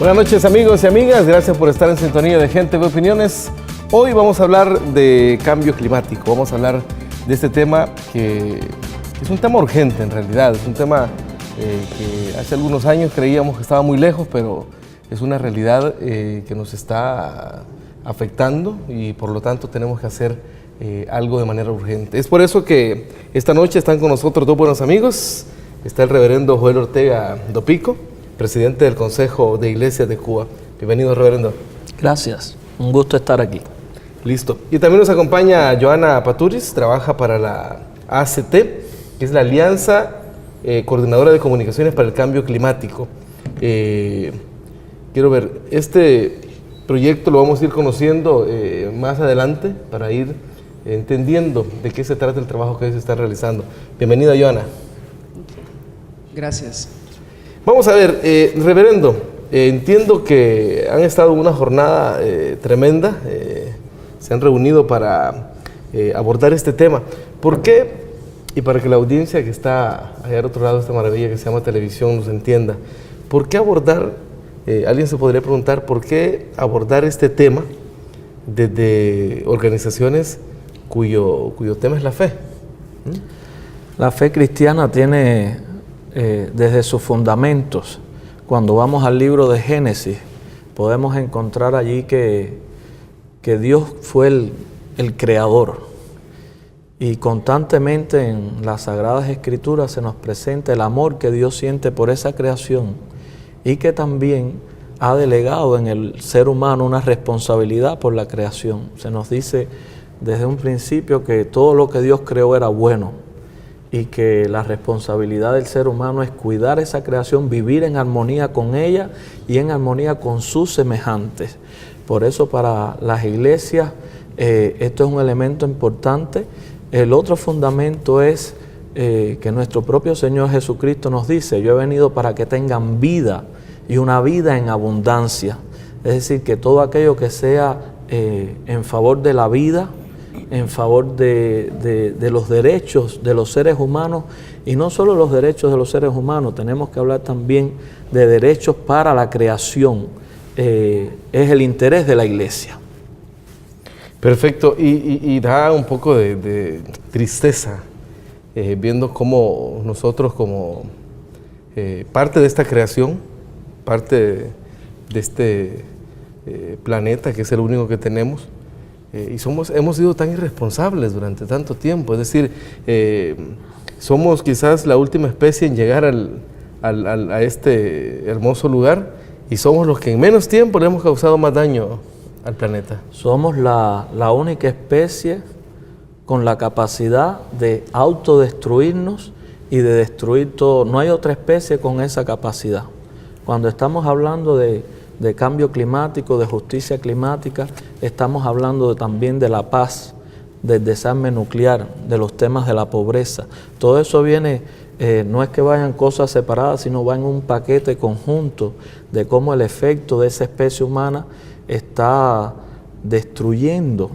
Buenas noches, amigos y amigas, gracias por estar en sintonía de Gente Ve Opiniones. Hoy vamos a hablar de cambio climático, vamos a hablar de este tema que es un tema urgente en realidad, es un tema que hace algunos años creíamos que estaba muy lejos, pero es una realidad que nos está afectando y por lo tanto tenemos que hacer algo de manera urgente. Es por eso que esta noche están con nosotros dos buenos amigos. Está el reverendo Joel Ortega Dopico, presidente del Consejo de Iglesias de Cuba. Bienvenido, reverendo. Gracias, un gusto estar aquí. Listo. Y también nos acompaña Joana Paturis, trabaja para la ACT, que es la Alianza Coordinadora de Comunicaciones para el Cambio Climático. Quiero ver, este proyecto lo vamos a ir conociendo más adelante para ir entendiendo de qué se trata el trabajo que hoy se está realizando. Bienvenida, Joana. Gracias. Vamos a ver, reverendo, entiendo que han estado en una jornada tremenda, se han reunido para abordar este tema. ¿Por qué? Y para que la audiencia que está allá al otro lado de esta maravilla que se llama televisión nos entienda, ¿por qué abordar, alguien se podría preguntar, por qué abordar este tema desde organizaciones cuyo tema es la fe? La fe cristiana tiene desde sus fundamentos, cuando vamos al libro de Génesis, podemos encontrar allí que Dios fue el creador. Y constantemente en las Sagradas Escrituras se nos presenta el amor que Dios siente por esa creación y que también ha delegado en el ser humano una responsabilidad por la creación. Se nos dice desde un principio que todo lo que Dios creó era bueno y que la responsabilidad del ser humano es cuidar esa creación, vivir en armonía con ella y en armonía con sus semejantes. Por eso para las iglesias esto es un elemento importante. El otro fundamento es que nuestro propio Señor Jesucristo nos dice: yo he venido para que tengan vida y una vida en abundancia. Es decir, que todo aquello que sea en favor de la vida, en favor de los derechos de los seres humanos, y no solo los derechos de los seres humanos, tenemos que hablar también de derechos para la creación, es el interés de la iglesia. Perfecto, y da un poco de tristeza viendo cómo nosotros como parte de esta creación, parte de este planeta que es el único que tenemos, y hemos sido tan irresponsables durante tanto tiempo. Es decir, somos quizás la última especie en llegar a este hermoso lugar y somos los que en menos tiempo le hemos causado más daño al planeta. Somos la única especie con la capacidad de autodestruirnos y de destruir todo. No hay otra especie con esa capacidad. Cuando estamos hablando de cambio climático, de justicia climática, estamos hablando también de la paz, del desarme nuclear, de los temas de la pobreza. Todo eso viene, no es que vayan cosas separadas, sino va en un paquete conjunto de cómo el efecto de esa especie humana está destruyendo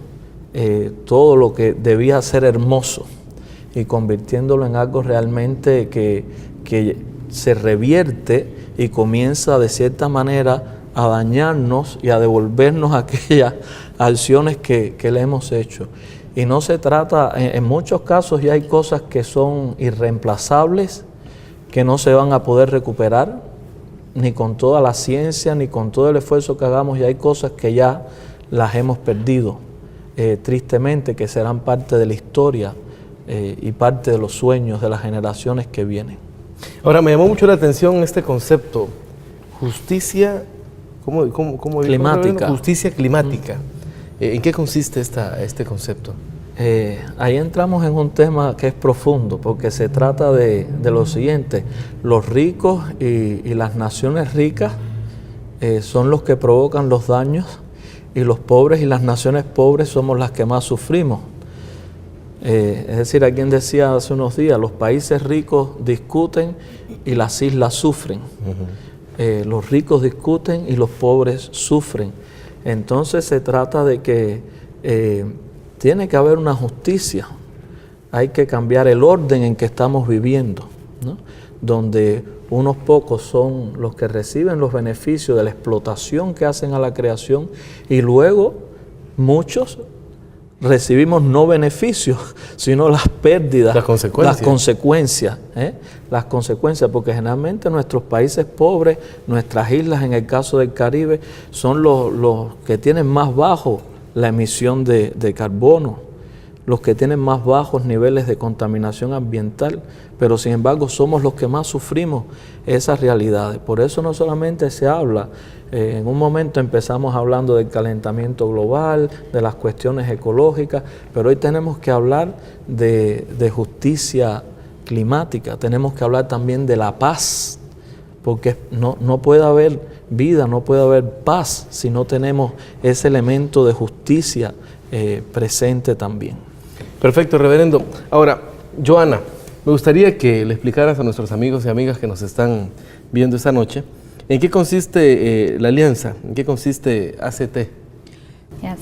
todo lo que debía ser hermoso y convirtiéndolo en algo realmente que se revierte y comienza de cierta manera a dañarnos y a devolvernos aquellas acciones que le hemos hecho. Y no se trata, en muchos casos ya hay cosas que son irreemplazables, que no se van a poder recuperar, ni con toda la ciencia, ni con todo el esfuerzo que hagamos, y hay cosas que ya las hemos perdido, tristemente, que serán parte de la historia y parte de los sueños de las generaciones que vienen. Ahora, me llamó mucho la atención este concepto, justicia climática. Justicia climática. ¿En qué consiste este concepto? Ahí entramos en un tema que es profundo, porque se trata de lo siguiente: los ricos y las naciones ricas son los que provocan los daños, y los pobres y las naciones pobres somos las que más sufrimos. Es decir, alguien decía hace unos días, los países ricos discuten y las islas sufren. Los ricos discuten y los pobres sufren. Entonces se trata de que tiene que haber una justicia. Hay que cambiar el orden en que estamos viviendo, ¿no? donde unos pocos son los que reciben los beneficios de la explotación que hacen a la creación y luego muchos recibimos no beneficios, sino las pérdidas, las consecuencias, porque generalmente nuestros países pobres, nuestras islas en el caso del Caribe, son los que tienen más bajo la emisión de carbono, los que tienen más bajos niveles de contaminación ambiental, pero sin embargo somos los que más sufrimos esas realidades. Por eso no solamente se habla, en un momento empezamos hablando del calentamiento global, de las cuestiones ecológicas, pero hoy tenemos que hablar de justicia climática, tenemos que hablar también de la paz, porque no puede haber vida, no puede haber paz si no tenemos ese elemento de justicia presente también. Perfecto, reverendo. Ahora, Joana, me gustaría que le explicaras a nuestros amigos y amigas que nos están viendo esta noche en qué consiste la alianza, en qué consiste ACT. Yes.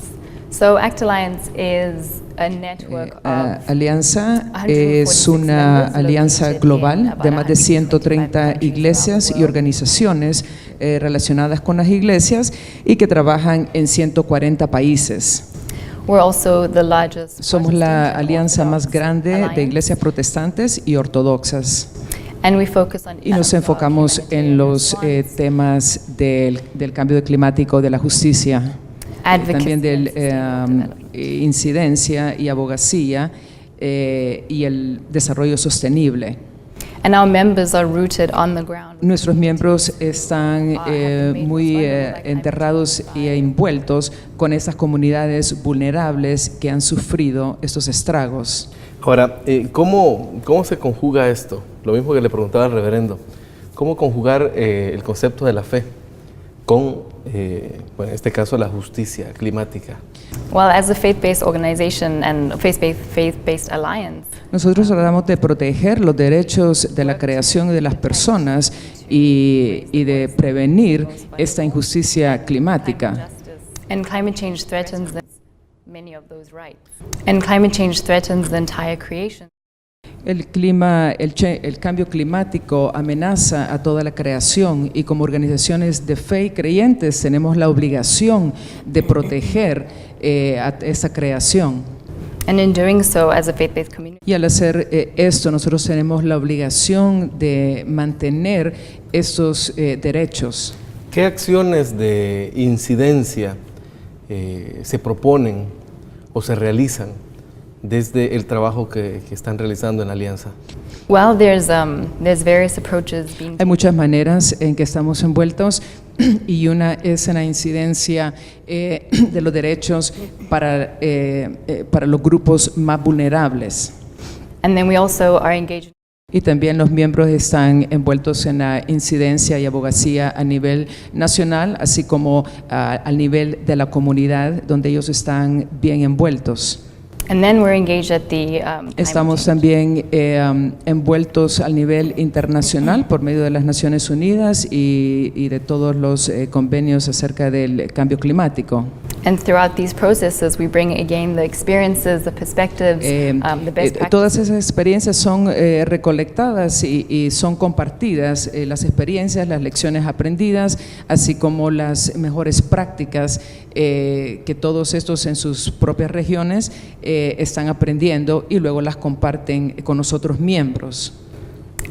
So ACT Alliance is a network of Alianza es una alianza global de más de 130 iglesias y organizaciones relacionadas con las iglesias y que trabajan en 140 países. We're also the largest Somos la Protestant alianza más Orthodox grande de alliance, iglesias protestantes y ortodoxas. and we focus on Y nos enfocamos en los temas del cambio climático, de la justicia, también de incidencia y abogacía y el desarrollo sostenible. And our members are rooted on the ground. Nuestros miembros están muy enterrados y envueltos con esas comunidades vulnerables que han sufrido estos estragos. Ahora, ¿cómo se conjuga esto? Lo mismo que le preguntaba al reverendo. ¿Cómo conjugar el concepto de la fe con, bueno, en este caso, la justicia climática? Well, as a faith-based organization and faith-based alliance, Nosotros tratamos de proteger los derechos de la creación y de las personas y de prevenir esta injusticia climática. and climate change threatens many of those rights. And climate change threatens the entire creation. El cambio climático amenaza a toda la creación y como organizaciones de fe y creyentes tenemos la obligación de proteger a esa creación. And in doing so, as a faith-based community, Y al hacer esto, nosotros tenemos la obligación de mantener estos derechos. ¿Qué acciones de incidencia se proponen o se realizan desde el trabajo que están realizando en la Alianza? well, there's various approaches being Hay muchas maneras en que estamos envueltos y una es en la incidencia de los derechos para los grupos más vulnerables. and then we also are engaged Y también los miembros están envueltos en la incidencia y abogacía a nivel nacional, así como al nivel de la comunidad donde ellos están bien envueltos. and then we're engaged at the climate Estamos change. también envueltos al nivel internacional por medio de las Naciones Unidas y de todos los convenios acerca del cambio climático. And throughout these processes, we bring again the experiences, the perspectives, the best practices. Todas esas experiencias son recolectadas y son compartidas, las experiencias, las lecciones aprendidas, así como las mejores prácticas que todos estos en sus propias regiones están aprendiendo y luego las comparten con nosotros miembros.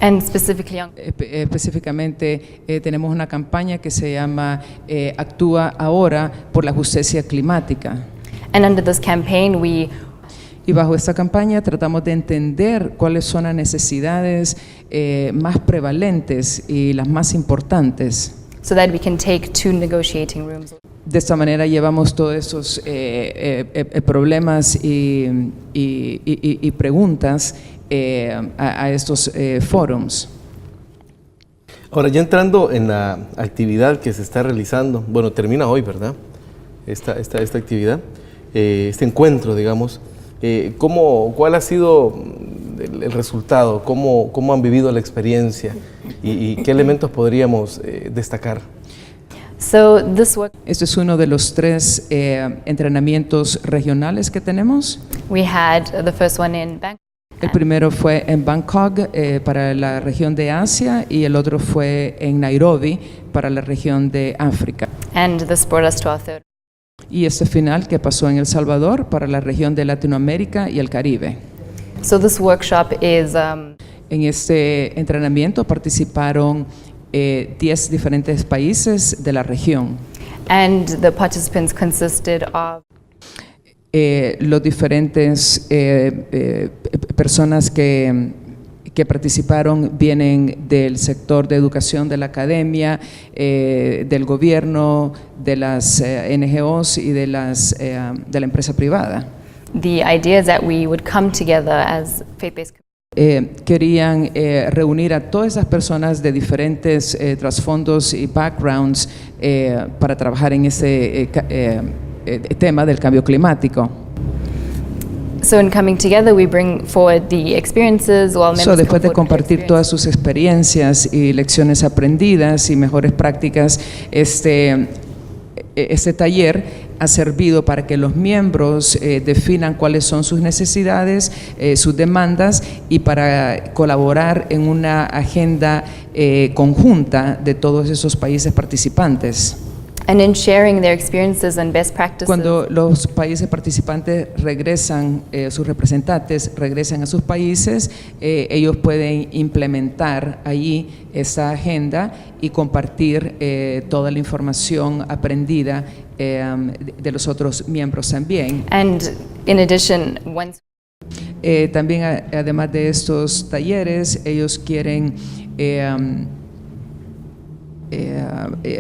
And specifically on Específicamente tenemos una campaña que se llama Actúa Ahora por la Justicia Climática. and under this campaign, we Y bajo esta campaña tratamos de entender cuáles son las necesidades más prevalentes y las más importantes. so that we can take two negotiating rooms. De esta manera llevamos todos esos problemas y preguntas a estos forums. Ahora, ya entrando en la actividad que se está realizando, bueno, termina hoy, ¿verdad? Esta actividad, este encuentro, digamos. ¿Cuál ha sido el resultado? ¿Cómo han vivido la experiencia? ¿Y qué elementos podríamos destacar? So this work, Este es uno de los 3 entrenamientos regionales que tenemos. we had the first one in Bangkok, El primero fue en Bangkok para la región de Asia y el otro fue en Nairobi para la región de África. And this brought us to our third. Y este final que pasó en El Salvador para la región de Latinoamérica y el Caribe. So this workshop is En este entrenamiento participaron 10 diferentes países de la región. and the participants consisted of Los diferentes personas que participaron vienen del sector de educación de la academia, del gobierno, de las NGOs y de la empresa privada. the idea is that we would come together as faith-based Querían reunir a todas esas personas de diferentes trasfondos y backgrounds para trabajar en ese tema del cambio climático. So in coming together, we bring forward the experiences. All members come Después de forward with their compartir todas sus experiencias y lecciones aprendidas y mejores prácticas, este taller ha servido para que los miembros definan cuáles son sus necesidades, sus demandas y para colaborar en una agenda conjunta de todos esos países participantes. And in sharing their experiences and best practices, Cuando los países participantes regresan, sus representantes regresan a sus países, ellos pueden implementar allí esa agenda y compartir toda la información aprendida de los otros miembros también. and in addition, once También, además de estos talleres, ellos quieren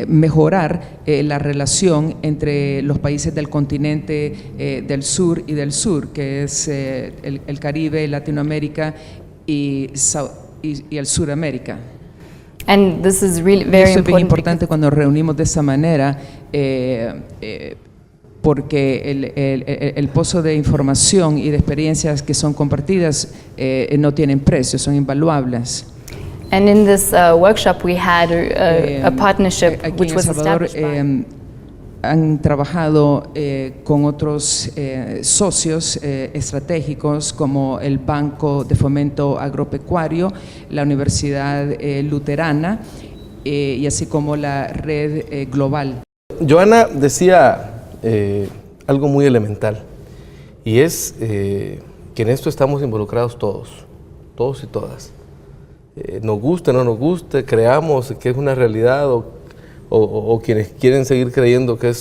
mejorar la relación entre los países del continente del sur y del sur, que es el Caribe, Latinoamérica y el Suramérica. and this is really Y very esto es bien important importante cuando nos reunimos de esa manera, porque el pozo de información y de experiencias que son compartidas no tienen precio, son invaluables. and in this workshop we had a partnership Aquí which en El was Salvador established by han trabajado con otros socios estratégicos como el Banco de Fomento Agropecuario, la Universidad Luterana y así como la Red Global. Joana decía algo muy elemental, y es que en esto estamos involucrados todos y todas. Nos guste o no nos guste, creamos que es una realidad o quienes quieren seguir creyendo que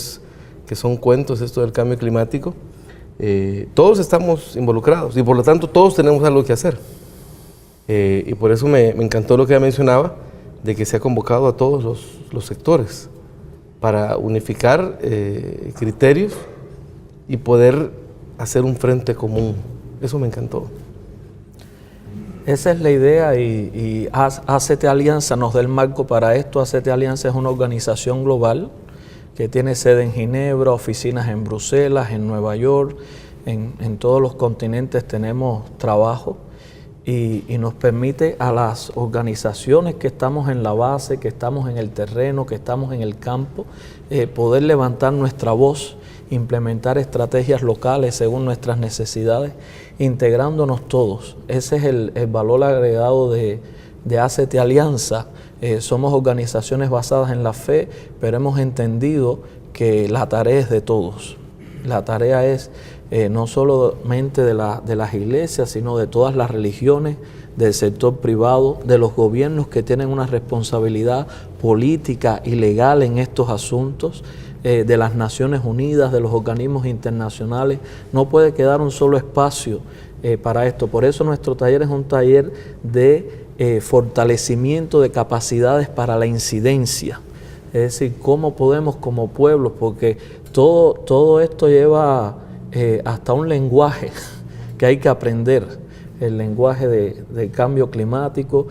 son cuentos esto del cambio climático, todos estamos involucrados y por lo tanto todos tenemos algo que hacer. Y por eso me encantó lo que ella mencionaba, de que se ha convocado a todos los sectores para unificar criterios y poder hacer un frente común. Eso me encantó. Esa es la idea y ACT Alianza nos da el marco para esto. ACT Alianza es una organización global que tiene sede en Ginebra, oficinas en Bruselas, en Nueva York, en todos los continentes tenemos trabajo y nos permite a las organizaciones que estamos en la base, que estamos en el terreno, que estamos en el campo, poder levantar nuestra voz, implementar estrategias locales según nuestras necesidades, integrándonos todos. Ese es el valor agregado de ACT Alianza. Somos organizaciones basadas en la fe, pero hemos entendido que la tarea es de todos. La tarea es no solamente de las iglesias, sino de todas las religiones, del sector privado, de los gobiernos que tienen una responsabilidad política y legal en estos asuntos, de las Naciones Unidas, de los organismos internacionales. No puede quedar un solo espacio para esto. Por eso nuestro taller es un taller de fortalecimiento de capacidades para la incidencia. Es decir, cómo podemos como pueblos, porque todo esto lleva hasta un lenguaje que hay que aprender, el lenguaje de cambio climático.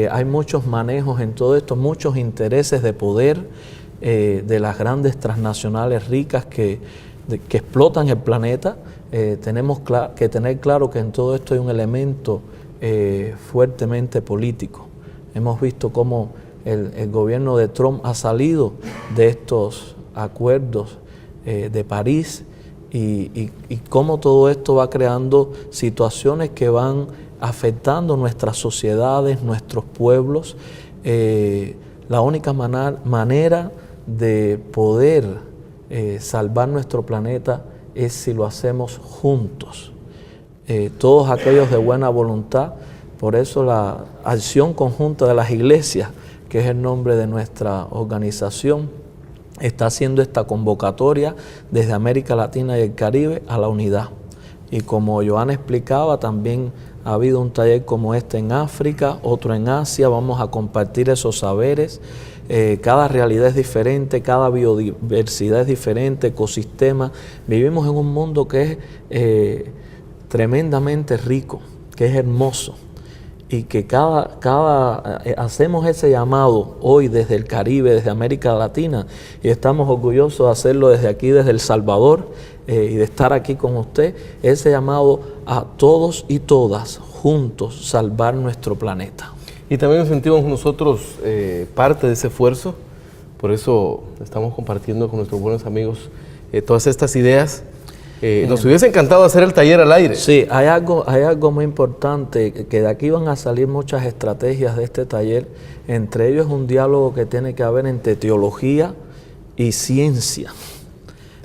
Hay muchos manejos en todo esto, muchos intereses de poder de las grandes transnacionales ricas que explotan el planeta. Tenemos que tener claro que en todo esto hay un elemento fuertemente político. Hemos visto cómo el gobierno de Trump ha salido de estos acuerdos de París y cómo todo esto va creando situaciones que van afectando nuestras sociedades, nuestros pueblos. La única manera de poder salvar nuestro planeta es si lo hacemos juntos. Todos aquellos de buena voluntad. Por eso la acción conjunta de las iglesias, que es el nombre de nuestra organización, está haciendo esta convocatoria desde América Latina y el Caribe a la unidad. Y como Joana explicaba, también ha habido un taller como este en África, otro en Asia. Vamos a compartir esos saberes. Cada realidad es diferente, cada biodiversidad es diferente, ecosistema. Vivimos en un mundo que es tremendamente rico, que es hermoso. Y que hacemos ese llamado hoy desde el Caribe, desde América Latina, y estamos orgullosos de hacerlo desde aquí, desde El Salvador, y de estar aquí con usted, ese llamado a todos y todas juntos salvar nuestro planeta. Y también nos sentimos nosotros parte de ese esfuerzo, por eso estamos compartiendo con nuestros buenos amigos todas estas ideas. Nos hubiese encantado hacer el taller al aire. Sí, hay algo muy importante, que de aquí van a salir muchas estrategias de este taller. Entre ellos un diálogo que tiene que haber entre teología y ciencia.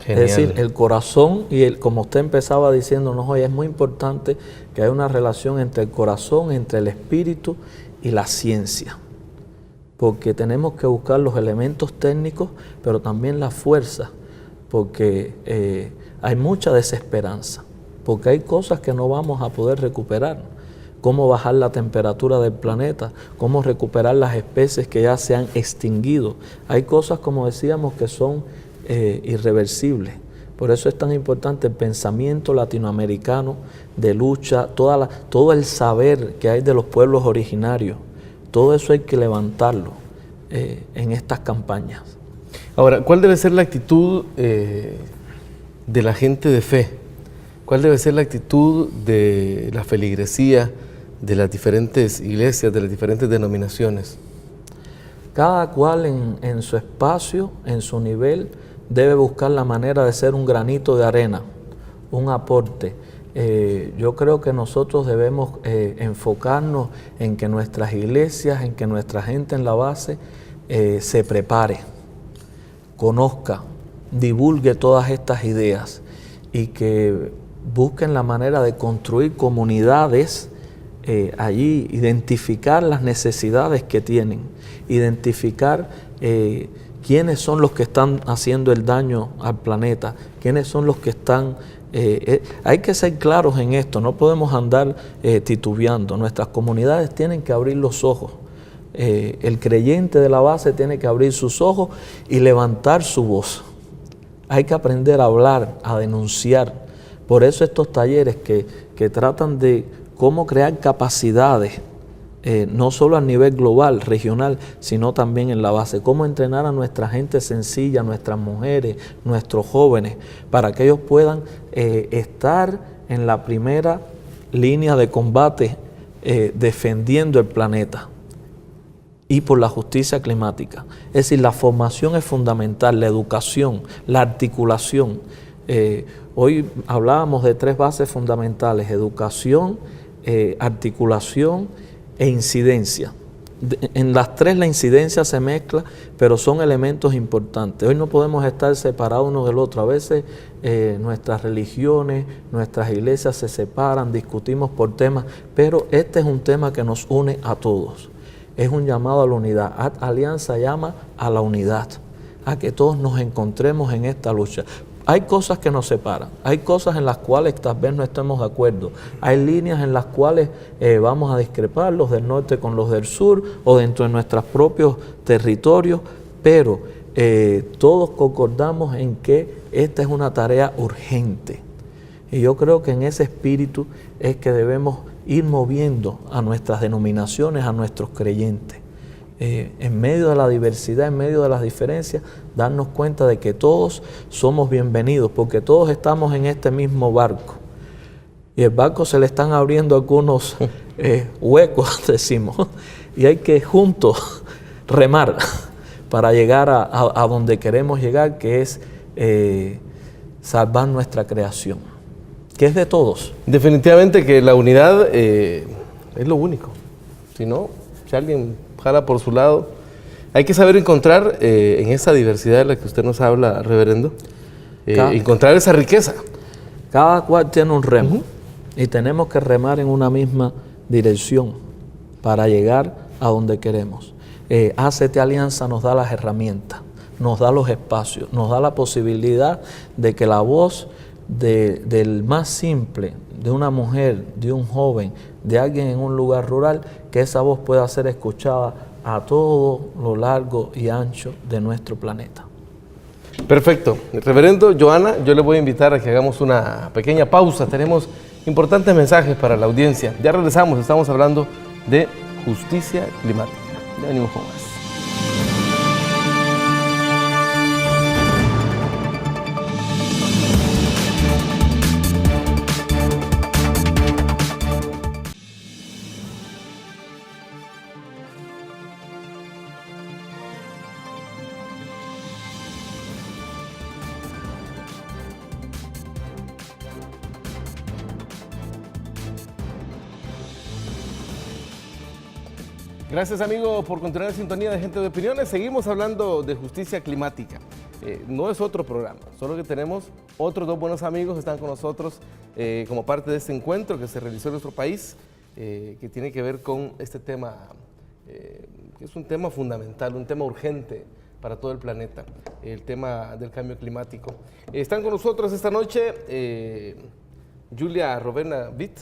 Genial. Es decir, el corazón y como usted empezaba diciéndonos hoy, es muy importante que haya una relación entre el corazón, entre el espíritu y la ciencia. Porque tenemos que buscar los elementos técnicos, pero también la fuerza, porque hay mucha desesperanza, porque hay cosas que no vamos a poder recuperar. Cómo bajar la temperatura del planeta, cómo recuperar las especies que ya se han extinguido. Hay cosas, como decíamos, que son irreversibles. Por eso es tan importante el pensamiento latinoamericano de lucha, todo el saber que hay de los pueblos originarios. Todo eso hay que levantarlo en estas campañas. Ahora, ¿cuál debe ser la actitud de la gente de fe? ¿Cuál debe ser la actitud de la feligresía, de las diferentes iglesias, de las diferentes denominaciones? Cada cual en su espacio, en su nivel, debe buscar la manera de ser un granito de arena, un aporte. Yo creo que nosotros debemos enfocarnos en que nuestras iglesias, en que nuestra gente en la base se prepare, conozca, divulgue todas estas ideas y que busquen la manera de construir comunidades allí, identificar las necesidades que tienen, identificar quiénes son los que están haciendo el daño al planeta, quiénes son los que están... hay que ser claros en esto, no podemos andar titubeando. Nuestras comunidades tienen que abrir los ojos. El creyente de la base tiene que abrir sus ojos y levantar su voz. Hay que aprender a hablar, a denunciar. Por eso estos talleres que tratan de cómo crear capacidades, no solo a nivel global, regional, sino también en la base. Cómo entrenar a nuestra gente sencilla, nuestras mujeres, nuestros jóvenes, para que ellos puedan estar en la primera línea de combate defendiendo el planeta y por la justicia climática. Es decir, la formación es fundamental, la educación, la articulación. Hoy hablábamos de 3 bases fundamentales: educación, articulación e incidencia. En las 3 la incidencia se mezcla, pero son elementos importantes. Hoy no podemos estar separados uno del otro. A veces nuestras religiones, nuestras iglesias se separan, discutimos por temas, pero este es un tema que nos une a todos. Es un llamado a la unidad. Alianza llama a la unidad, a que todos nos encontremos en esta lucha. Hay cosas que nos separan, hay cosas en las cuales tal vez no estemos de acuerdo, hay líneas en las cuales vamos a discrepar, los del norte con los del sur o dentro de nuestros propios territorios, pero todos concordamos en que esta es una tarea urgente. Y yo creo que en ese espíritu es que debemos ir moviendo a nuestras denominaciones, a nuestros creyentes. En medio de la diversidad, en medio de las diferencias, darnos cuenta de que todos somos bienvenidos, porque todos estamos en este mismo barco. Y el barco se le están abriendo algunos huecos, decimos, y hay que juntos remar para llegar a donde queremos llegar, que es salvar nuestra creación, que es de todos. Definitivamente que la unidad es lo único. Si no, si alguien jala por su lado, hay que saber encontrar en esa diversidad de la que usted nos habla, reverendo, encontrar esa riqueza. Cada cual tiene un remo y tenemos que remar en una misma dirección para llegar a donde queremos. ACT Alianza nos da las herramientas, nos da los espacios, nos da la posibilidad de que la voz del más simple, de una mujer, de un joven, de alguien en un lugar rural, que esa voz pueda ser escuchada a todo lo largo y ancho de nuestro planeta. Perfecto. Reverendo Johanna, yo le voy a invitar a que hagamos una pequeña pausa. Tenemos importantes mensajes para la audiencia. Ya regresamos, estamos hablando de justicia climática. Ya venimos con más. Gracias, amigo, por continuar en sintonía de Gente de Opiniones. Seguimos hablando de justicia climática. No es otro programa, solo que tenemos otros dos buenos amigos que están con nosotros como parte de este encuentro que se realizó en nuestro país, que tiene que ver con este tema, que es un tema fundamental, un tema urgente para todo el planeta, el tema del cambio climático. Están con nosotros esta noche Julia Rovena Witt.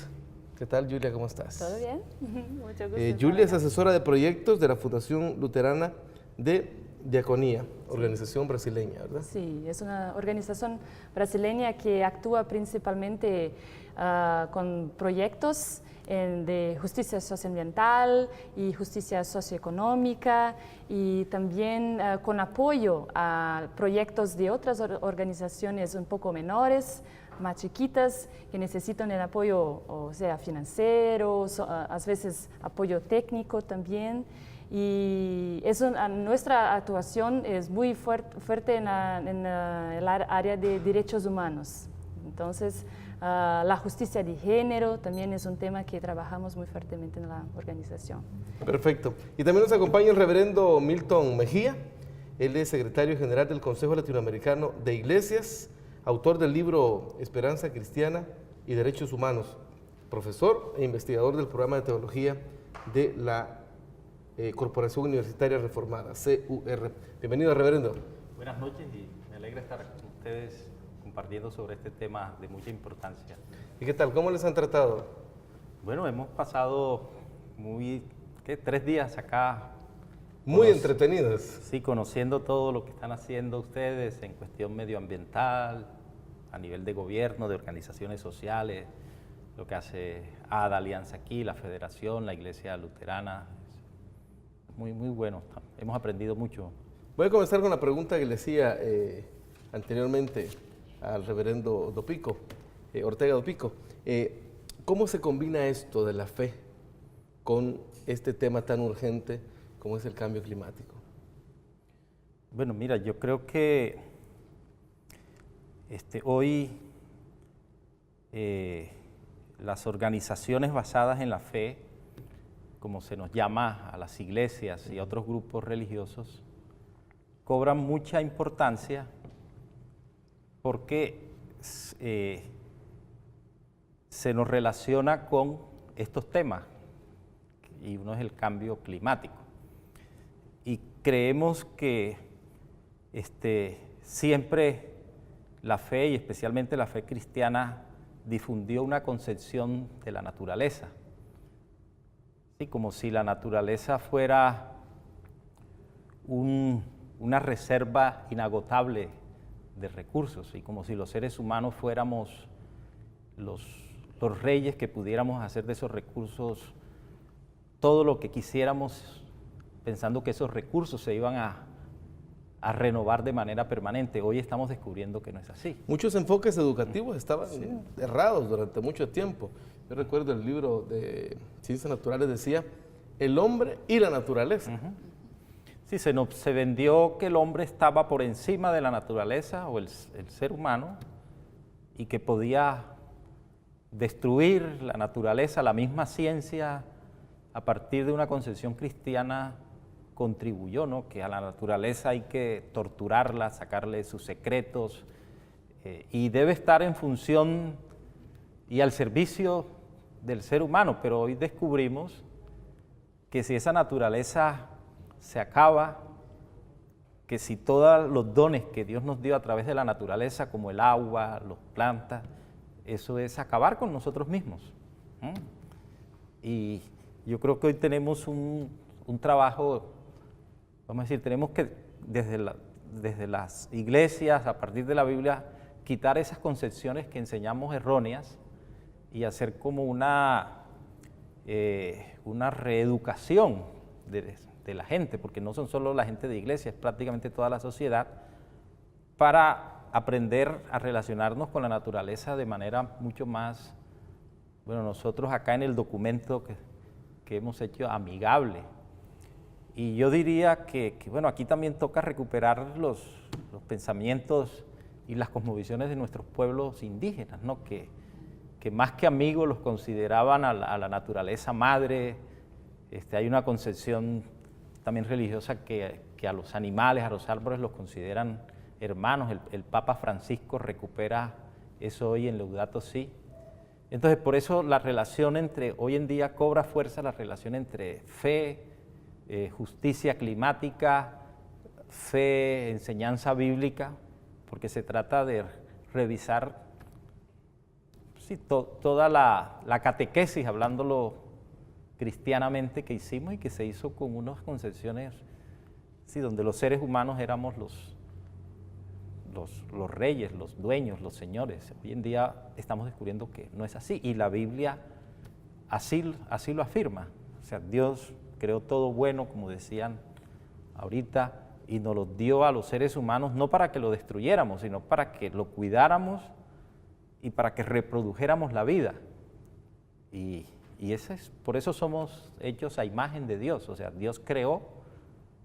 ¿Qué tal, Julia? ¿Cómo estás? ¿Todo bien? Mucho gusto. Julia es asesora de proyectos de la Fundación Luterana de Diaconía, organización brasileña, ¿verdad? Sí, es una organización brasileña que actúa principalmente con proyectos de justicia socioambiental y justicia socioeconómica y también con apoyo a proyectos de otras organizaciones un poco menores, más chiquitas, que necesitan el apoyo, o sea, financiero, a veces apoyo técnico también. Y nuestra actuación es muy fuerte en el área de derechos humanos. Entonces, la justicia de género también es un tema que trabajamos muy fuertemente en la organización. Perfecto. Y también nos acompaña el reverendo Milton Mejía. Él es secretario general del Consejo Latinoamericano de Iglesias, autor del libro Esperanza Cristiana y Derechos Humanos, profesor e investigador del programa de teología de la Corporación Universitaria Reformada, CUR. Bienvenido, reverendo. Buenas noches y me alegra estar con ustedes compartiendo sobre este tema de mucha importancia. ¿Y qué tal? ¿Cómo les han tratado? Bueno, hemos pasado 3 días acá. Muy entretenidos. Sí, conociendo todo lo que están haciendo ustedes en cuestión medioambiental, a nivel de gobierno, de organizaciones sociales, lo que hace ADA Alianza aquí, la Federación, la Iglesia Luterana. Muy, muy bueno. Hemos aprendido mucho. Voy a comenzar con la pregunta que le hacía anteriormente al reverendo Ortega Dopico. ¿Cómo se combina esto de la fe con este tema tan urgente como es el cambio climático? Bueno, mira, yo creo que hoy las organizaciones basadas en la fe, como se nos llama a las iglesias y a otros grupos religiosos, cobran mucha importancia porque se nos relaciona con estos temas, y uno es el cambio climático. Y creemos que siempre la fe, y especialmente la fe cristiana, difundió una concepción de la naturaleza. Sí, como si la naturaleza fuera una reserva inagotable de recursos, y como si los seres humanos fuéramos los reyes que pudiéramos hacer de esos recursos todo lo que quisiéramos, pensando que esos recursos se iban a renovar de manera permanente. Hoy estamos descubriendo que no es así. Muchos enfoques educativos estaban errados durante mucho tiempo. Yo recuerdo el libro de Ciencias Naturales decía, el hombre y la naturaleza. Sí, se vendió que el hombre estaba por encima de la naturaleza, o el ser humano, y que podía destruir la naturaleza. La misma ciencia a partir de una concepción cristiana contribuyó, ¿no? Que a la naturaleza hay que torturarla, sacarle sus secretos, y debe estar en función y al servicio del ser humano, pero hoy descubrimos que si esa naturaleza se acaba, que si todos los dones que Dios nos dio a través de la naturaleza, como el agua, las plantas, eso es acabar con nosotros mismos. Y yo creo que hoy tenemos un trabajo, vamos a decir, tenemos que desde las iglesias, a partir de la Biblia, quitar esas concepciones que enseñamos erróneas y hacer como una reeducación de la gente, porque no son solo la gente de iglesia, es prácticamente toda la sociedad, para aprender a relacionarnos con la naturaleza de manera mucho más, bueno, nosotros acá en el documento que hemos hecho, amigable. Y yo diría que bueno, aquí también toca recuperar los pensamientos y las cosmovisiones de nuestros pueblos indígenas, ¿no? Que más que amigos los consideraban a la naturaleza madre. Hay una concepción también religiosa que a los animales, a los árboles los consideran hermanos. El Papa Francisco recupera eso hoy en Laudato Si. Entonces, por eso la relación hoy en día cobra fuerza la relación entre fe, justicia climática, fe, enseñanza bíblica, porque se trata de revisar toda la catequesis, hablándolo cristianamente, que hicimos y que se hizo con unas concepciones, donde los seres humanos éramos los reyes, los dueños, los señores. Hoy en día estamos descubriendo que no es así, y la Biblia así lo afirma. O sea, Dios creó todo bueno, como decían ahorita, y nos lo dio a los seres humanos no para que lo destruyéramos, sino para que lo cuidáramos y para que reprodujéramos la vida. Y por eso somos hechos a imagen de Dios. O sea, Dios creó,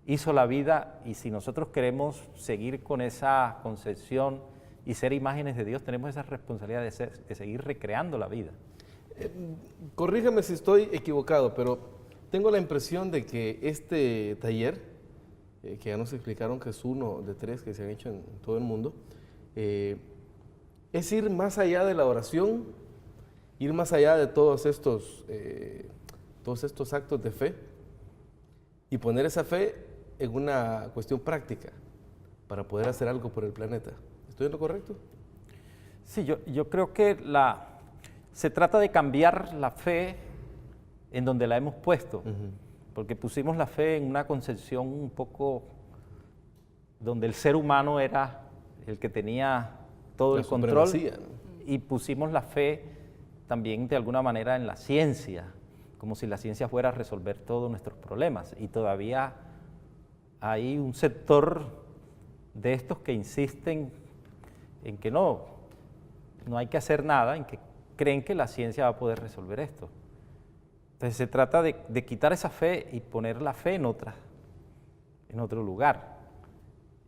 hizo la vida, y si nosotros queremos seguir con esa concepción y ser imágenes de Dios, tenemos esa responsabilidad de seguir recreando la vida. Corríjame si estoy equivocado, pero tengo la impresión de que este taller, que ya nos explicaron que es uno de 3 que se han hecho en todo el mundo, es ir más allá de la oración, ir más allá de todos estos actos de fe, y poner esa fe en una cuestión práctica para poder hacer algo por el planeta. ¿Estoy en lo correcto? Sí, yo creo que se trata de cambiar la fe en donde la hemos puesto, porque pusimos la fe en una concepción un poco donde el ser humano era el que tenía todo el control, ¿no? Y pusimos la fe también de alguna manera en la ciencia, como si la ciencia fuera a resolver todos nuestros problemas, y todavía hay un sector de estos que insisten en que no hay que hacer nada, en que creen que la ciencia va a poder resolver esto. Entonces se trata de quitar esa fe y poner la fe en otro lugar.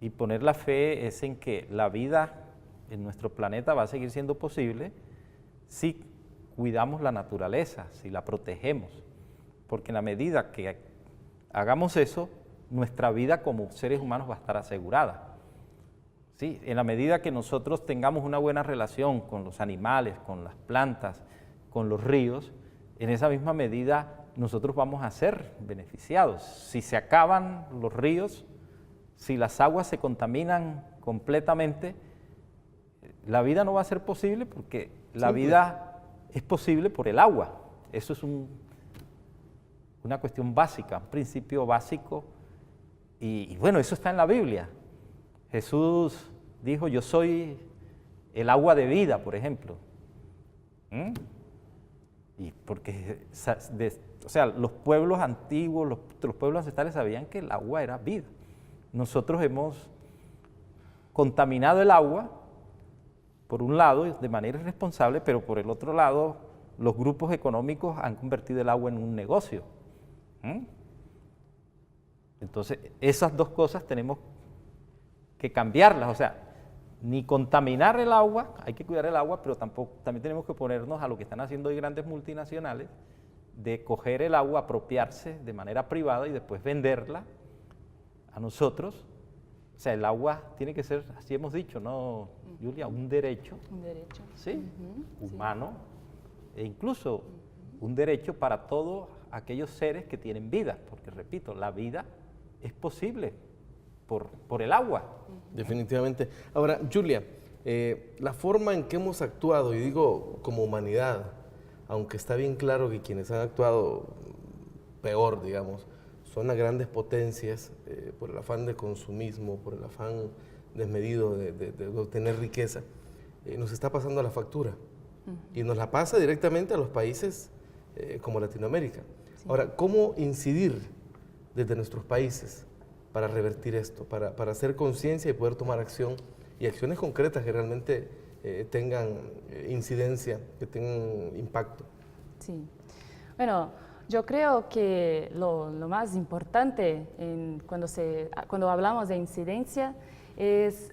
Y poner la fe es en que la vida en nuestro planeta va a seguir siendo posible si cuidamos la naturaleza, si la protegemos. Porque en la medida que hagamos eso, nuestra vida como seres humanos va a estar asegurada. ¿Sí? En la medida que nosotros tengamos una buena relación con los animales, con las plantas, con los ríos, en esa misma medida nosotros vamos a ser beneficiados. Si se acaban los ríos, si las aguas se contaminan completamente, la vida no va a ser posible, porque la vida es posible por el agua. Eso es una cuestión básica, un principio básico, y bueno, eso está en la Biblia. Jesús dijo: yo soy el agua de vida, por ejemplo. Y porque, o sea, los pueblos antiguos, los pueblos ancestrales sabían que el agua era vida. Nosotros hemos contaminado el agua, por un lado, de manera irresponsable, pero por el otro lado, los grupos económicos han convertido el agua en un negocio. Entonces, esas dos cosas tenemos que cambiarlas. O sea, ni contaminar el agua, hay que cuidar el agua, pero también tenemos que ponernos a lo que están haciendo hoy grandes multinacionales, de coger el agua, apropiarse de manera privada y después venderla a nosotros. O sea, el agua tiene que ser, así hemos dicho, ¿no, Julia? Un derecho. Un derecho. Sí, humano, e incluso un derecho para todos aquellos seres que tienen vida, porque repito, la vida es posible por el agua. Definitivamente. Ahora, Julia, la forma en que hemos actuado, y digo como humanidad, aunque está bien claro que quienes han actuado peor, digamos, son las grandes potencias por el afán de consumismo, por el afán desmedido de obtener riqueza, nos está pasando la factura. Y nos la pasa directamente a los países como Latinoamérica. Sí. Ahora, ¿cómo incidir desde nuestros países para revertir esto, para hacer conciencia y poder tomar acción y acciones concretas que realmente tengan incidencia, que tengan impacto? Sí. Bueno, yo creo que lo más importante cuando hablamos de incidencia es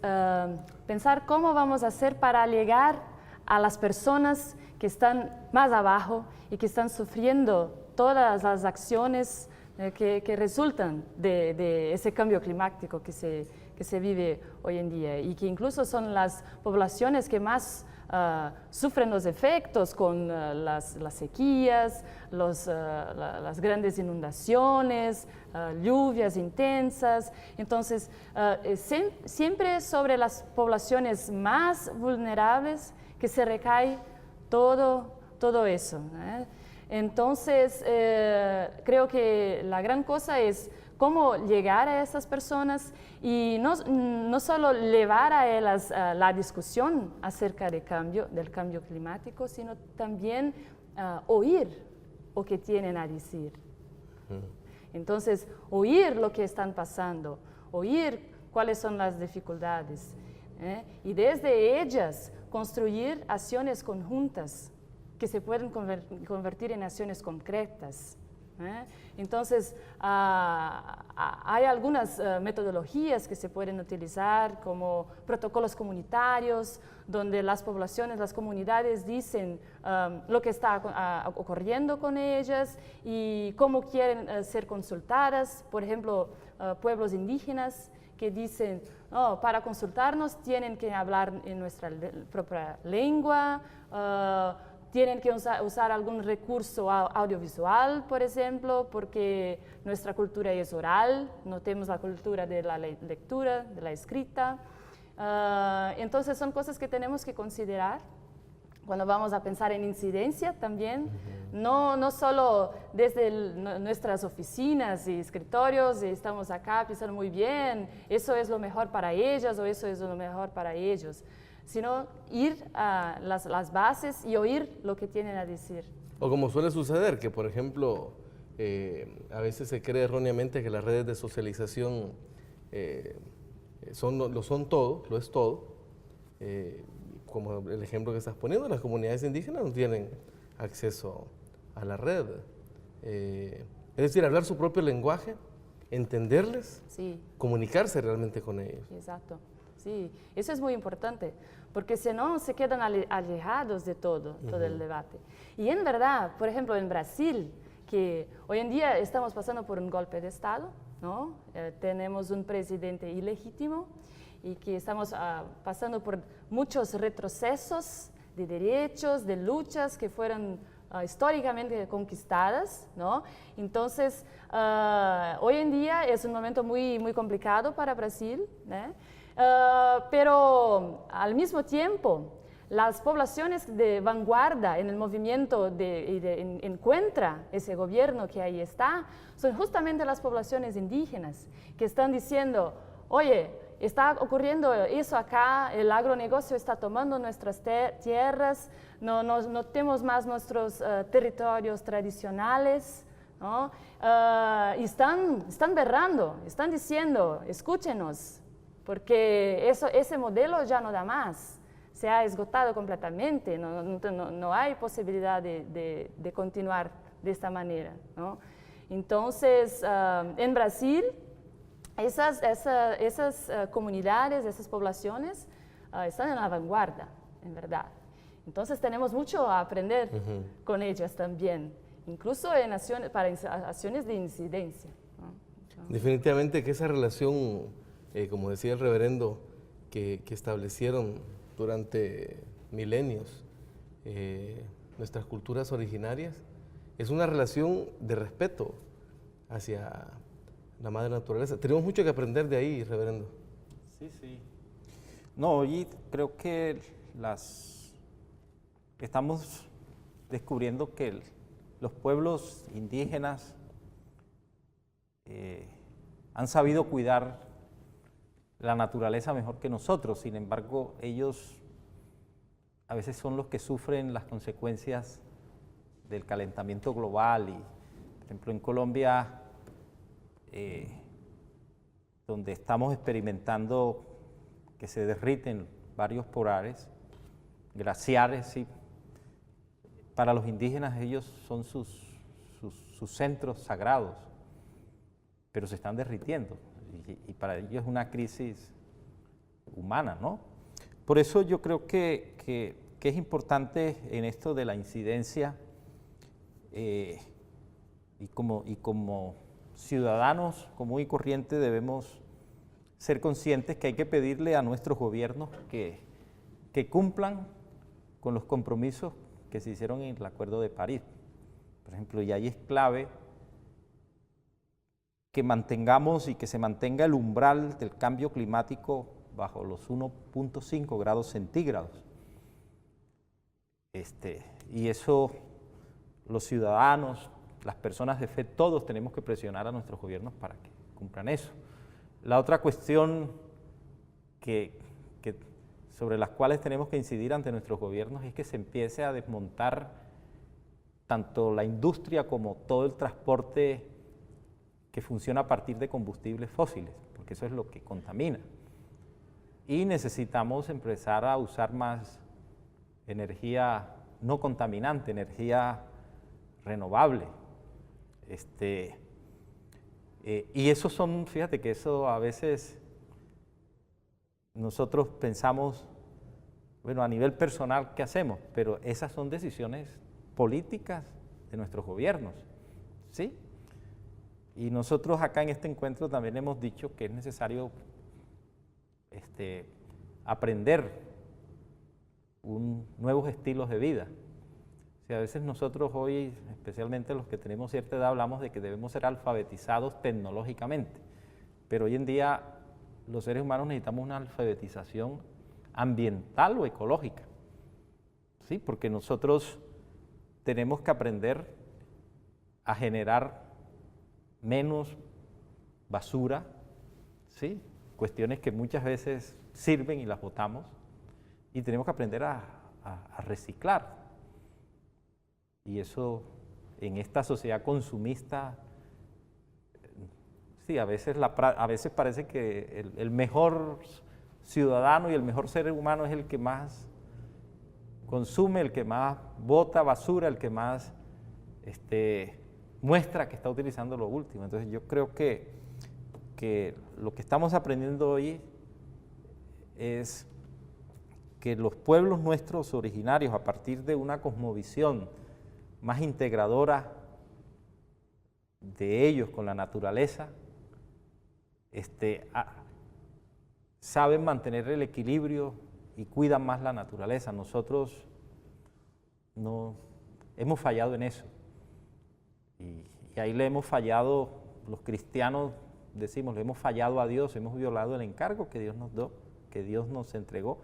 pensar cómo vamos a hacer para llegar a las personas que están más abajo y que están sufriendo todas las acciones que resultan de ese cambio climático que se vive hoy en día y que incluso son las poblaciones que más sufren los efectos con las sequías, las grandes inundaciones, lluvias intensas. Entonces, siempre sobre las poblaciones más vulnerables que se recae todo eso. Entonces, creo que la gran cosa es cómo llegar a esas personas y no solo llevar a ellas la discusión acerca del cambio climático, sino también oír lo que tienen a decir. Entonces, oír lo que están pasando, oír cuáles son las dificultades, y desde ellas construir acciones conjuntas que se pueden convertir en acciones concretas. Entonces, hay algunas metodologías que se pueden utilizar como protocolos comunitarios, donde las poblaciones, las comunidades dicen lo que está ocurriendo con ellas y cómo quieren ser consultadas. Por ejemplo, pueblos indígenas que dicen, oh, para consultarnos tienen que hablar en nuestra propia lengua, tienen que usar algún recurso audiovisual, por ejemplo, porque nuestra cultura es oral, no tenemos la cultura de la lectura, de la escrita. Entonces son cosas que tenemos que considerar cuando vamos a pensar en incidencia también, no solo desde nuestras oficinas y escritorios, y estamos acá pensando muy bien, eso es lo mejor para ellas o eso es lo mejor para ellos, sino ir a las bases y oír lo que tienen a decir. O como suele suceder, que por ejemplo, a veces se cree erróneamente que las redes de socialización lo es todo, como el ejemplo que estás poniendo, las comunidades indígenas no tienen acceso a la red. Es decir, hablar su propio lenguaje, entenderles, sí, comunicarse realmente con ellos. Exacto. Sí, eso es muy importante, porque si no se quedan alejados de todo el debate. Y en verdad, por ejemplo, en Brasil, que hoy en día estamos pasando por un golpe de Estado, ¿no? Tenemos un presidente ilegítimo y que estamos pasando por muchos retrocesos de derechos, de luchas que fueron históricamente conquistadas, ¿no? Entonces, hoy en día es un momento muy, muy complicado para Brasil, ¿no? Pero al mismo tiempo, las poblaciones de vanguardia en el movimiento encuentra ese gobierno que ahí está, son justamente las poblaciones indígenas que están diciendo, oye, está ocurriendo eso acá, el agronegocio está tomando nuestras tierras, no tenemos más nuestros territorios tradicionales, ¿no? Y están berrando, están diciendo, escúchenos, porque ese modelo ya no da más, se ha esgotado completamente, no hay posibilidad de continuar de esta manera, ¿no? Entonces, en Brasil, esas comunidades, esas poblaciones están en la vanguardia, en verdad. Entonces tenemos mucho a aprender con ellas también. incluso en para acciones de incidencia, ¿no? Definitivamente que esa relación, como decía el reverendo, que establecieron durante milenios nuestras culturas originarias, es una relación de respeto hacia la madre naturaleza. Tenemos mucho que aprender de ahí, reverendo. Sí, sí. No, y creo que estamos descubriendo que los pueblos indígenas han sabido cuidar la naturaleza mejor que nosotros. Sin embargo, ellos a veces son los que sufren las consecuencias del calentamiento global. Y, por ejemplo, en Colombia, donde estamos experimentando que se derriten varios polares, glaciares, sí. Para los indígenas ellos son sus centros sagrados, pero se están derritiendo y para ellos es una crisis humana, ¿no? Por eso yo creo que es importante en esto de la incidencia y como ciudadanos común y corriente debemos ser conscientes que hay que pedirle a nuestros gobiernos que cumplan con los compromisos que se hicieron en el Acuerdo de París. Por ejemplo, y ahí es clave que mantengamos y que se mantenga el umbral del cambio climático bajo los 1.5 grados centígrados. Y eso los ciudadanos, las personas de fe, todos tenemos que presionar a nuestros gobiernos para que cumplan eso. La otra cuestión sobre las cuales tenemos que incidir ante nuestros gobiernos es que se empiece a desmontar tanto la industria como todo el transporte que funciona a partir de combustibles fósiles, porque eso es lo que contamina. Y necesitamos empezar a usar más energía no contaminante, energía renovable. Y eso son, fíjate que eso a veces nosotros pensamos, bueno, a nivel personal, ¿qué hacemos? Pero esas son decisiones políticas de nuestros gobiernos, ¿sí? Y nosotros acá en este encuentro también hemos dicho que es necesario aprender nuevos estilos de vida. O sea, a veces nosotros hoy, especialmente los que tenemos cierta edad, hablamos de que debemos ser alfabetizados tecnológicamente, pero hoy en día los seres humanos necesitamos una alfabetización ambiental o ecológica, ¿sí? Porque nosotros tenemos que aprender a generar menos basura, ¿sí? Cuestiones que muchas veces sirven y las botamos, y tenemos que aprender a reciclar. Y eso en esta sociedad consumista, sí, a veces parece que el mejor ciudadano y el mejor ser humano es el que más consume, el que más bota basura, el que más muestra que está utilizando lo último. Entonces yo creo que lo que estamos aprendiendo hoy es que los pueblos nuestros originarios, a partir de una cosmovisión más integradora de ellos con la naturaleza, saben mantener el equilibrio y cuidan más la naturaleza. Nosotros no hemos fallado en eso. Y ahí le hemos fallado, los cristianos decimos, le hemos fallado a Dios, hemos violado el encargo que Dios nos dio, que Dios nos entregó.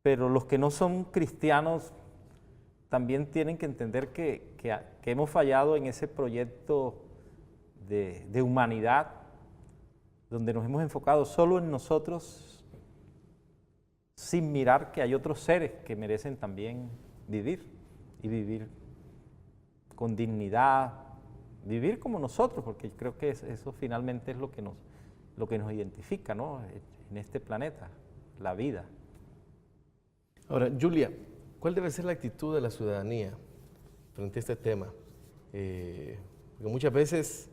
Pero los que no son cristianos también tienen que entender que hemos fallado en ese proyecto de humanidad, donde nos hemos enfocado solo en nosotros, sin mirar que hay otros seres que merecen también vivir, y vivir con dignidad, vivir como nosotros, porque creo que eso finalmente es lo que nos identifica, ¿no? En este planeta, la vida. Ahora, Julia, ¿cuál debe ser la actitud de la ciudadanía frente a este tema? Porque muchas veces,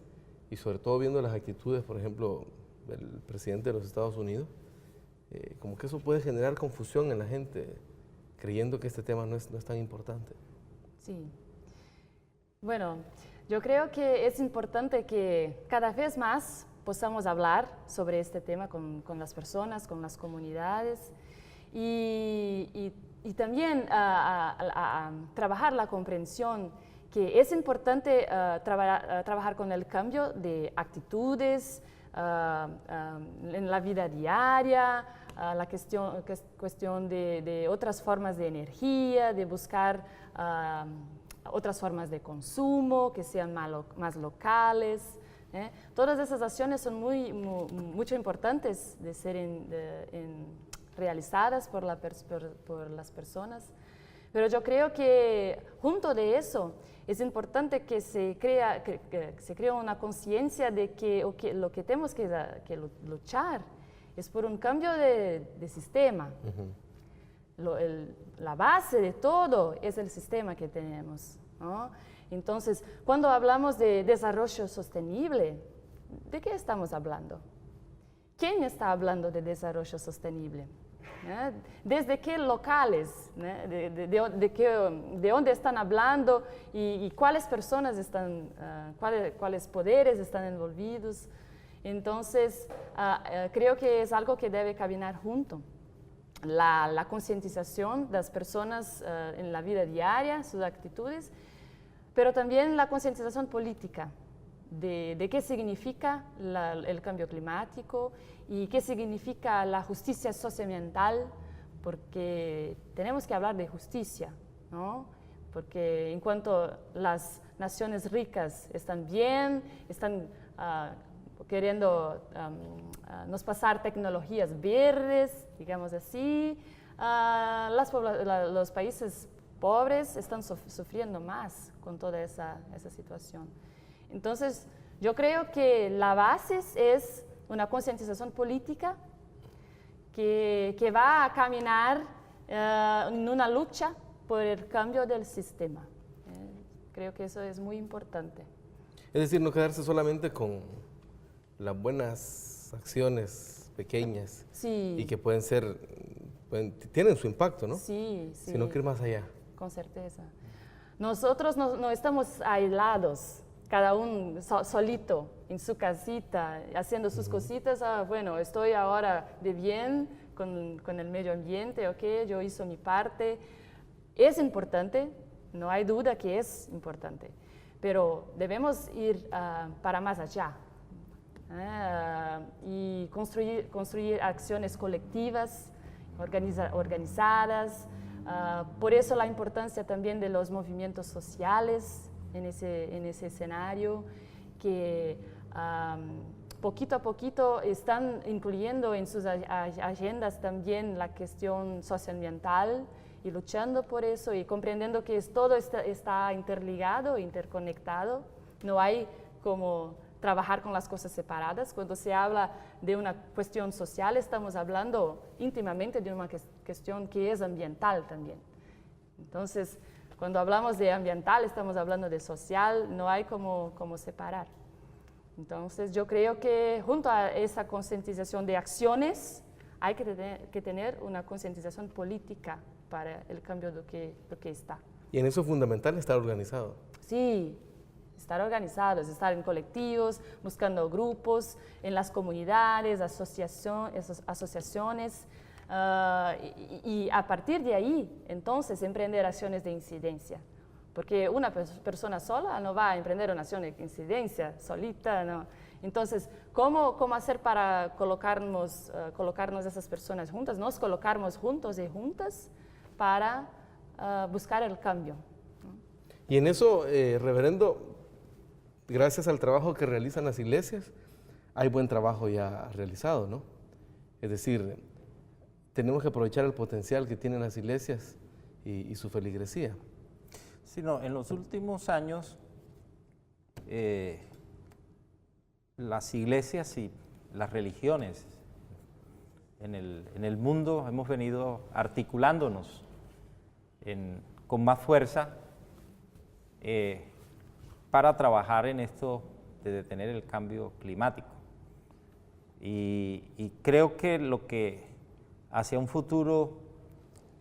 y sobre todo viendo las actitudes, por ejemplo, del presidente de los Estados Unidos, como que eso puede generar confusión en la gente, creyendo que este tema no es tan importante. Sí. Bueno, yo creo que es importante que cada vez más podamos hablar sobre este tema con las personas, con las comunidades y también a trabajar la comprensión que es importante trabajar con el cambio de actitudes en la vida diaria, la cuestión de otras formas de energía, de buscar otras formas de consumo que sean más locales. Todas esas acciones son mucho importantes de ser realizadas por las personas. Pero yo creo que junto de eso es importante que se crea una conciencia de que lo que tenemos que luchar es por un cambio de sistema. La base de todo es el sistema que tenemos, ¿no? Entonces, cuando hablamos de desarrollo sostenible, ¿de qué estamos hablando? ¿Quién está hablando de desarrollo sostenible? ¿Desde qué locales? ¿De dónde están hablando? ¿Y cuáles personas están, cuáles poderes están envolvidos? Entonces, creo que es algo que debe caminar junto. La concientización de las personas en la vida diaria, sus actitudes, pero también la concientización política de qué significa el cambio climático y qué significa la justicia socioambiental, porque tenemos que hablar de justicia, ¿no? Porque en cuanto las naciones ricas están bien, están queriendo nos pasar tecnologías verdes, digamos así, los países pobres están sufriendo más con toda esa situación. Entonces, yo creo que la base es una concientización política que va a caminar en una lucha por el cambio del sistema. Creo que eso es muy importante. Es decir, no quedarse solamente con las buenas acciones pequeñas, sí, y que tienen su impacto, ¿no? Sí, sí. Sino que ir más allá. Con certeza. Nosotros no estamos aislados, cada uno solito en su casita, haciendo sus cositas. Bueno, estoy ahora de bien con el medio ambiente, ok, yo hice mi parte. Es importante, no hay duda que es importante, pero debemos ir para más allá y construir acciones colectivas, organizadas. Por eso la importancia también de los movimientos sociales en ese escenario, que poquito a poquito están incluyendo en sus agendas también la cuestión socioambiental y luchando por eso y comprendiendo que todo está interligado, interconectado. No hay como trabajar con las cosas separadas. Cuando se habla de una cuestión social, estamos hablando íntimamente de una cuestión que es ambiental también. Entonces, cuando hablamos de ambiental, estamos hablando de social, no hay como separar. Entonces, yo creo que junto a esa concientización de acciones, hay que tener una concientización política para el cambio de lo que está. Y en eso es fundamental estar organizado. Sí, estar organizados, estar en colectivos, buscando grupos, en las comunidades, asociaciones, y a partir de ahí, entonces, emprender acciones de incidencia. Porque una persona sola no va a emprender una acción de incidencia solita, ¿no? Entonces, ¿cómo hacer para colocarnos esas personas juntas? Nos colocamos juntos y juntas para buscar el cambio, ¿no? Y en eso, reverendo, gracias al trabajo que realizan las iglesias, hay buen trabajo ya realizado, ¿no? Es decir, tenemos que aprovechar el potencial que tienen las iglesias y su feligresía. Sí, no, en los últimos años, las iglesias y las religiones en el mundo hemos venido articulándonos con más fuerza para trabajar en esto de detener el cambio climático. Y creo que hacia un futuro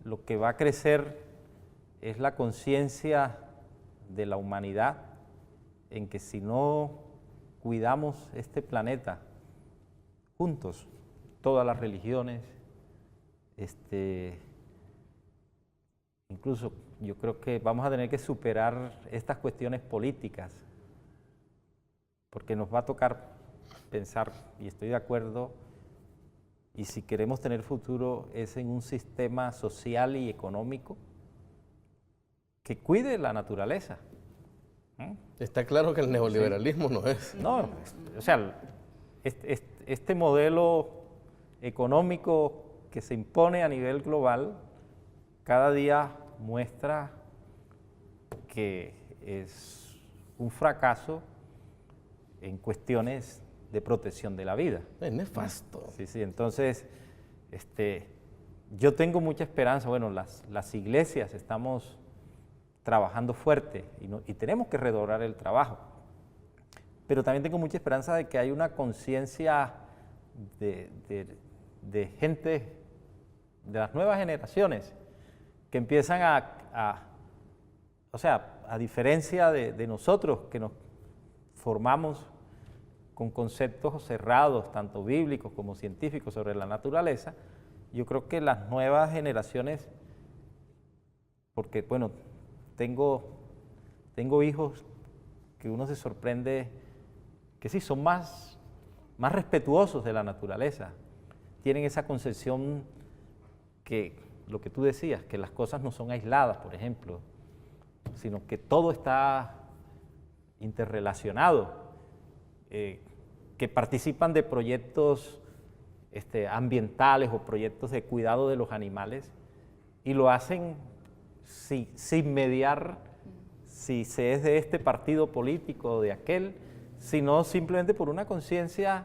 lo que va a crecer es la conciencia de la humanidad en que si no cuidamos este planeta juntos, todas las religiones, incluso yo creo que vamos a tener que superar estas cuestiones políticas, porque nos va a tocar pensar, y estoy de acuerdo, y si queremos tener futuro es en un sistema social y económico que cuide la naturaleza. Está claro que el neoliberalismo no es. No, o sea, este modelo económico que se impone a nivel global cada día muestra que es un fracaso en cuestiones de protección de la vida. Es nefasto. Sí, sí, entonces yo tengo mucha esperanza. Bueno, las iglesias estamos trabajando fuerte y tenemos que redoblar el trabajo, pero también tengo mucha esperanza de que hay una conciencia de gente de las nuevas generaciones que empiezan o sea, a diferencia de nosotros que nos formamos con conceptos cerrados, tanto bíblicos como científicos, sobre la naturaleza, yo creo que las nuevas generaciones, porque bueno, tengo hijos que uno se sorprende que sí, son más respetuosos de la naturaleza, tienen esa concepción que, lo que tú decías, que las cosas no son aisladas, por ejemplo, sino que todo está interrelacionado, que participan de proyectos ambientales o proyectos de cuidado de los animales y lo hacen sin mediar si se es de este partido político o de aquel, sino simplemente por una conciencia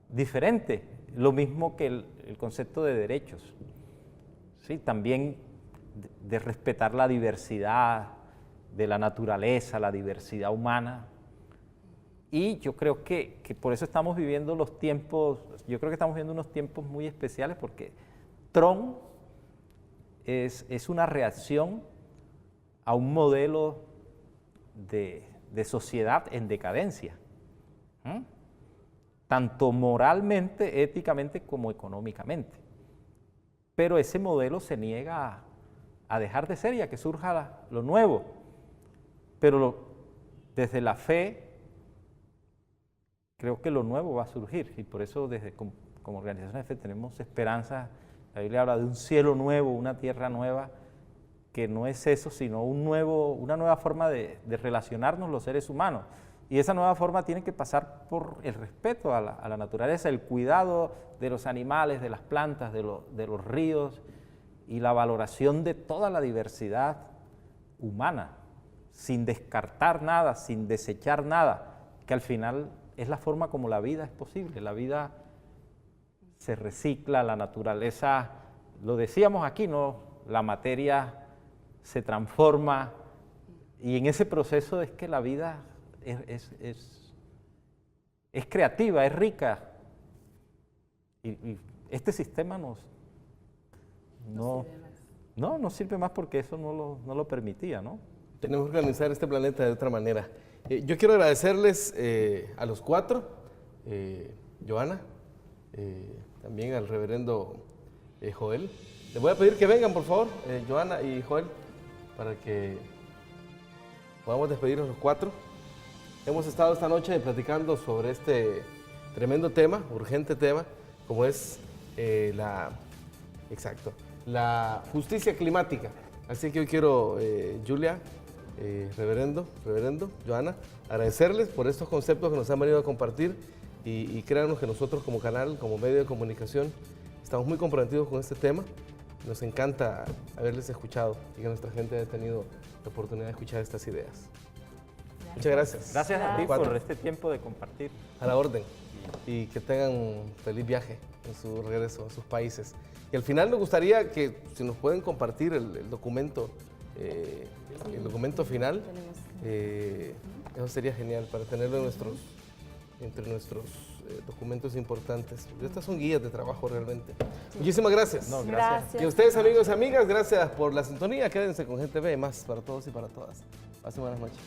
diferente, lo mismo que el concepto de derechos. ¿Sí? También de respetar la diversidad de la naturaleza, la diversidad humana. Y yo creo que por eso estamos viviendo los tiempos, yo creo que estamos viviendo unos tiempos muy especiales porque Trump es una reacción a un modelo de sociedad en decadencia, tanto moralmente, éticamente como económicamente. Pero ese modelo se niega a dejar de ser y a que surja lo nuevo. Pero desde la fe, creo que lo nuevo va a surgir y por eso como organización de fe tenemos esperanza. La Biblia habla de un cielo nuevo, una tierra nueva, que no es eso, sino una nueva forma de relacionarnos los seres humanos. Y esa nueva forma tiene que pasar por el respeto a la naturaleza, el cuidado de los animales, de las plantas, de los ríos y la valoración de toda la diversidad humana, sin descartar nada, sin desechar nada, que al final es la forma como la vida es posible. La vida se recicla, la naturaleza, lo decíamos aquí, ¿no? La materia se transforma y en ese proceso es que la vida es creativa, es rica. Y este sistema no sirve más porque eso no lo permitía, ¿no? Tenemos que organizar este planeta de otra manera. Yo quiero agradecerles a los cuatro, Joana, también al reverendo Joel. Les voy a pedir que vengan, por favor, Joana y Joel, para que podamos despedirnos los cuatro. Hemos estado esta noche platicando sobre este tremendo tema, urgente tema, como es la justicia climática. Así que hoy quiero, Julia, reverendo, Joana, agradecerles por estos conceptos que nos han venido a compartir y créanos que nosotros como canal, como medio de comunicación, estamos muy comprometidos con este tema. Nos encanta haberles escuchado y que nuestra gente haya tenido la oportunidad de escuchar estas ideas. Muchas gracias. Gracias a ti por este tiempo de compartir. A la orden. Y que tengan un feliz viaje en su regreso a sus países. Y al final me gustaría que si nos pueden compartir el documento final, eso sería genial para tenerlo entre nuestros documentos importantes. Estas son guías de trabajo realmente. Muchísimas gracias. No, gracias. Y a ustedes, amigos y amigas, gracias por la sintonía. Quédense con Gente Ve, más para todos y para todas. Pasen buenas noches.